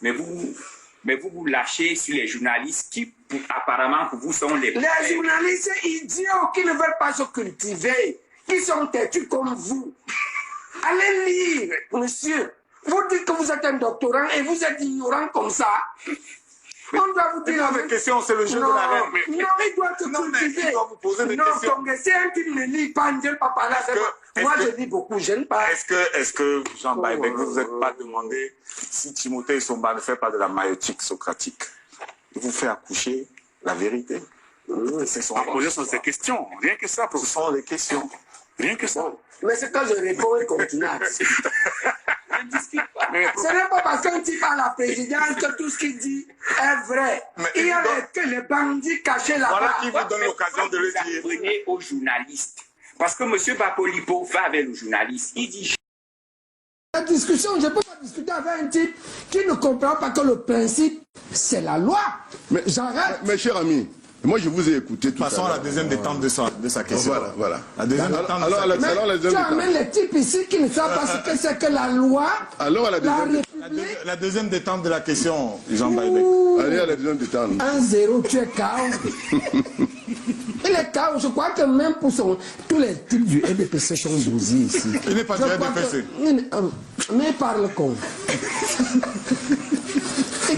mais vous vous lâchez sur les journalistes qui, apparemment, pour vous, sont les... Les journalistes idiots qui ne veulent pas se cultiver, qui sont têtus comme vous. Allez lire, monsieur. Vous dites que vous êtes un doctorant et vous êtes ignorant comme ça. On doit vous dire... Non, mais question, c'est le jeu de la reine. Non, il doit se cultiver. Il doit vous poser des questions. Non, c'est un qui ne lit pas, je ne pas parler. Moi, je lis beaucoup, je ne pas. Est-ce que Jean Baïbek, vous ne vous êtes pas demandé si Timothée Somba ne fait pas de la maïotique socratique? Il vous fait accoucher la vérité. En posant ces questions, rien que ça. Ce sont des questions. Rien que ça. Mais c'est quand je réponds, il continue à discuter. Ce n'est pas parce qu'un type à la présidence que tout ce qu'il dit est vrai. Mais il y a que les bandits cachés là-bas. Voilà qui vous donne l'occasion de le dire. Vous apprenez aux journalistes. Parce que M. Bapolipo va avec le journaliste. Il dit... La discussion, je ne peux pas discuter avec un type qui ne comprend pas que le principe, c'est la loi. Mais j'arrête. Mes chers amis, moi je vous ai écouté tout à l'heure. Passons à la deuxième détente de sa question. Voilà. La deuxième détente alors, la deuxième tu amènes les types ici qui ne savent pas ce que c'est que la loi. Alors, la deuxième détente de la question, Jean Baïbek. Allez à la deuxième détente. 1-0, tu es KO. Il est KO. Je crois que même pour tous les types du NDPC sont bousillés ici. Il n'est pas du NDPC. Mais il parle con. Ce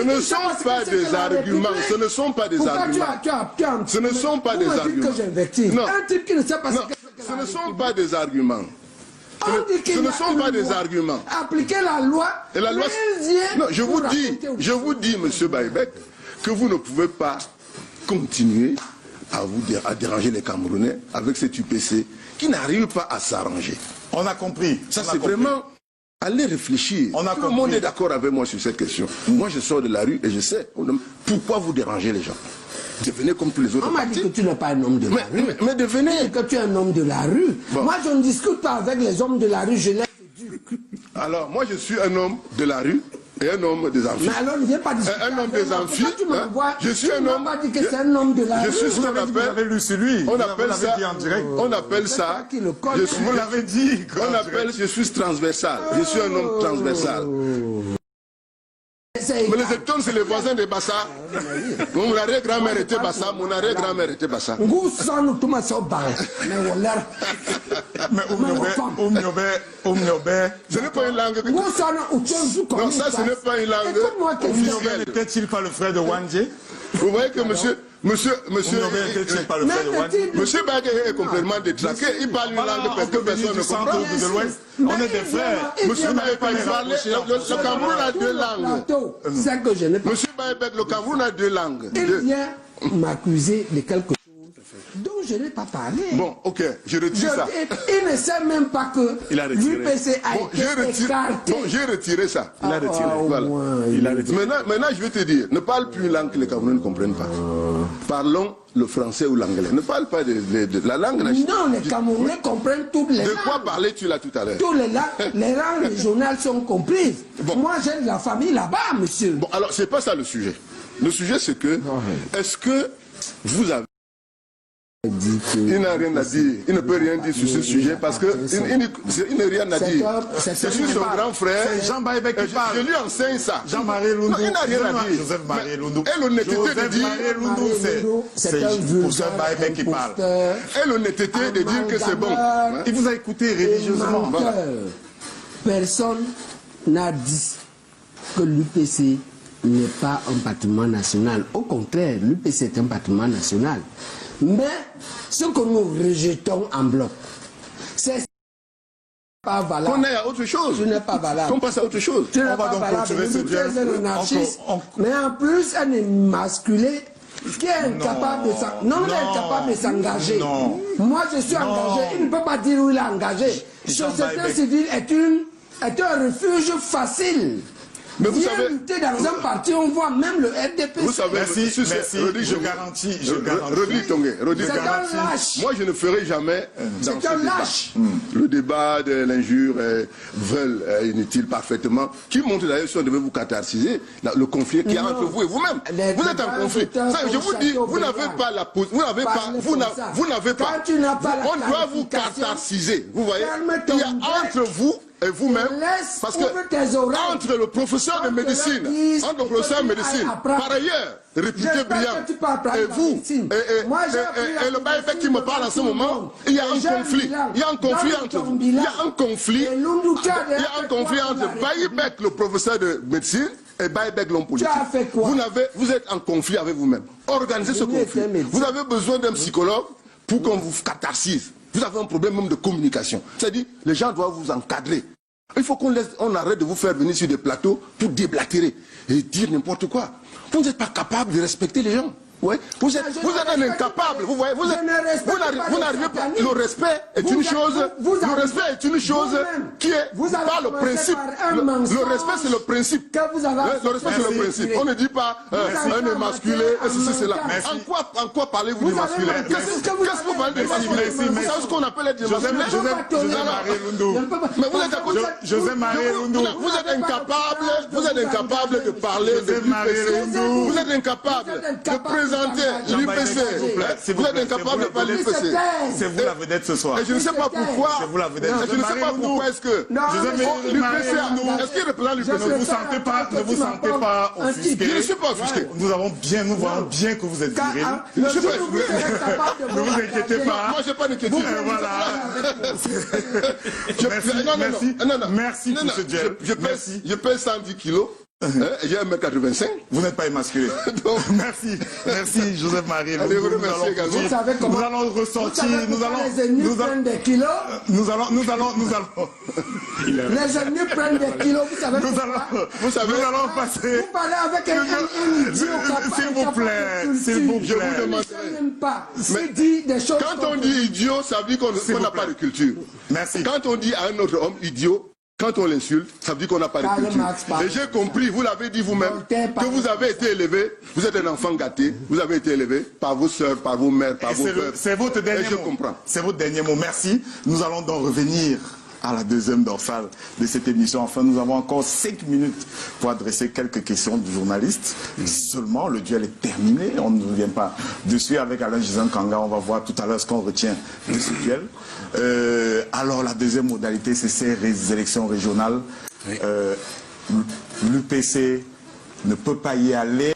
ne sont pas des arguments. Ce ne sont pas des arguments. Ce ne sont pas des arguments. Un type qui ne sait pas ce que c'est. Ce ne sont pas des arguments. Ce ne sont pas des arguments. Appliquer la loi. Et la loi. Non, je vous dis, monsieur Baïbek, que vous ne pouvez pas continuer à déranger les Camerounais avec cet UPC qui n'arrive pas à s'arranger. On a compris. Ça, c'est vraiment... Allez réfléchir. Tout le monde est d'accord avec moi sur cette question. Moi, je sors de la rue et je sais pourquoi vous dérangez les gens. Devenez comme tous les autres. On m'a dit que tu n'es pas un homme de la rue. Mais devenez. Que tu es un homme de la rue. Bon. Moi, je ne discute pas avec les hommes de la rue. Je laisse Dieu. Alors, moi, je suis un homme de la rue et un homme des amphis. Mais alors, ne viens pas discuter. Un homme des amphis. Je suis un homme. Tu m'as dit que c'est un homme de la rue. Je suis ce qu'on appelle. Vous avez lu sur lui. On appelle ça. On appelle ça. Vous l'avez dit. On appelle. Je suis transversal. Je suis un homme transversal. Mais les Eptones, c'est les voisins des Bassa. Mon arrière-grand-mère était Bassa, mon arrière-grand-mère était Bassa. Mais ce n'est pas une langue. Non, ça, ce n'est pas une langue officielle. N'était-il pas le frère de Wandje? Vous voyez que monsieur Bagué est complètement détraqué. Il parle une langue parce que personne ne comprend. On est des frères. Monsieur Bagué, le Cameroun a deux langues. Monsieur Bagué, le Cameroun a deux langues. Il vient m'accuser de quelque chose dont je n'ai pas parlé. Bon, ok, je retire ça. Il ne sait même pas que l'UPC a été écarté. Bon, j'ai retiré ça. Il a retiré. Voilà. Maintenant, je vais te dire, ne parle plus une langue que les Camerounais ne comprennent pas. Parlons le français ou l'anglais. Ne parle pas de la langue nationale. Non, les Camerounais comprennent toutes les langues. De quoi parlais-tu là tout à l'heure? Toutes les langues régionales sont comprises. Bon. Moi, j'ai de la famille là-bas, monsieur. Bon, alors, c'est pas ça le sujet. Le sujet, c'est que, est-ce que vous avez... Il n'a rien à dire, il ne peut rien dire sur ce sujet parce qu'il n'a rien à dire. Je suis son grand frère, Jean Baïbek qui parle. Je lui enseigne ça. Jean-Marie Loundou. Non, il n'a rien à dire. Joseph-Marie Loundou. Et l'honnêteté de dire... c'est Joseph Baïbek qui parle. Et l'honnêteté de dire que c'est bon. Il vous a écouté religieusement. Personne n'a dit que l'UPC n'est pas un patrimoine national. Au contraire, l'UPC est un patrimoine national. Mais ce que nous rejetons en bloc, c'est pas valable. Qu'on aille à autre chose. Ce n'est pas valable. Qu'on passe à autre chose. Ce n'est pas valable. Mais en plus, un émasculé qui est incapable de s'engager. Moi, je suis engagé. Il ne peut pas dire où il est engagé. Société civile est un refuge facile. Mais vous savez, lutter dans un parti, on voit même le RDP. Vous savez, merci, je garantis. Moi, je ne ferai jamais dans ce débat. Le débat de l'injure est inutile parfaitement, qui montre d'ailleurs, si on devait vous catharsiser, le conflit qui est entre vous et vous-même. Vous êtes en conflit. Je vous dis, vous n'avez pas la position, vous n'avez pas, on doit vous catharsiser. Vous voyez, il y a entre vous et vous-même, parce que entre le professeur de médecine, par ailleurs, réputé brillant, et vous, et le Baïbek qui me parle en ce moment, il y a un conflit. Il y a un conflit entre vous. Il y a un conflit entre Baïbek, le professeur de médecine, et Baïbek, l'homme politique. Vous êtes en conflit avec vous-même. Organisez ce conflit. Vous avez besoin d'un psychologue pour qu'on vous catharsise. Vous avez un problème même de communication. C'est-à-dire, les gens doivent vous encadrer. Il faut qu'on arrête de vous faire venir sur des plateaux pour déblatérer et dire n'importe quoi. Vous n'êtes pas capable de respecter les gens. Ouais. Vous êtes un incapable. Vous voyez, vous n'arrivez pas. Le respect est une chose. Le respect est une chose qui est pas le principe. Le respect, c'est le principe. Le respect, c'est le principe. On ne dit pas un émasculé et ceci, cela. En quoi parlez-vous d'émasculé? Qu'est-ce que vous parlez d'émasculé? Vous savez ce qu'on appelle être émasculé? Mais vous êtes à côté. Vous êtes incapable de parler de l'UPC. Vous êtes incapable de présenter l'UPC. Vous êtes incapable de parler de l'UPC. C'est vous la vedette ce soir. Et je ne sais pas pourquoi. C'est vous la vedette. Je ne sais pas pourquoi est-ce que l'UPC, est-ce qu'il représente l'UPC? Ne vous sentez pas offusqué. Je ne suis pas offusqué. Nous voyons bien que vous êtes viril. Ne vous inquiétez pas. Moi, je n'ai pas d'inquiétude. Voilà. Merci, M. Djel. Je pèse 110 kilos. J'ai 1m85. Vous n'êtes pas émasculé. Merci Joseph-Marie. Nous allons ressortir. Nous allons des kilos. Nous allons. Les ennemis prennent des kilos. Vous savez. Nous allons passer. Vous parlez avec un idiot. S'il vous plaît. Je vous demande. Quand on dit idiot, ça veut dire qu'on n'a pas de culture. Merci. Quand on dit à un autre homme idiot, quand on l'insulte, ça veut dire qu'on n'a pas de culture. Et j'ai compris, vous l'avez dit vous-même, que vous avez été élevé, vous êtes un enfant gâté, vous avez été élevé par vos soeurs, par vos mères, par vos pères. C'est votre dernier mot. Et je comprends. C'est votre dernier mot. Merci. Nous allons donc revenir à la deuxième dorsale de cette émission. Enfin, nous avons encore 5 minutes pour adresser quelques questions du journaliste. Seulement, le duel est terminé. On ne revient pas dessus avec Alain Gisant Kanga. On va voir tout à l'heure ce qu'on retient de ce duel. Alors, la deuxième modalité, c'est ces élections régionales. L'UPC ne peut pas y aller.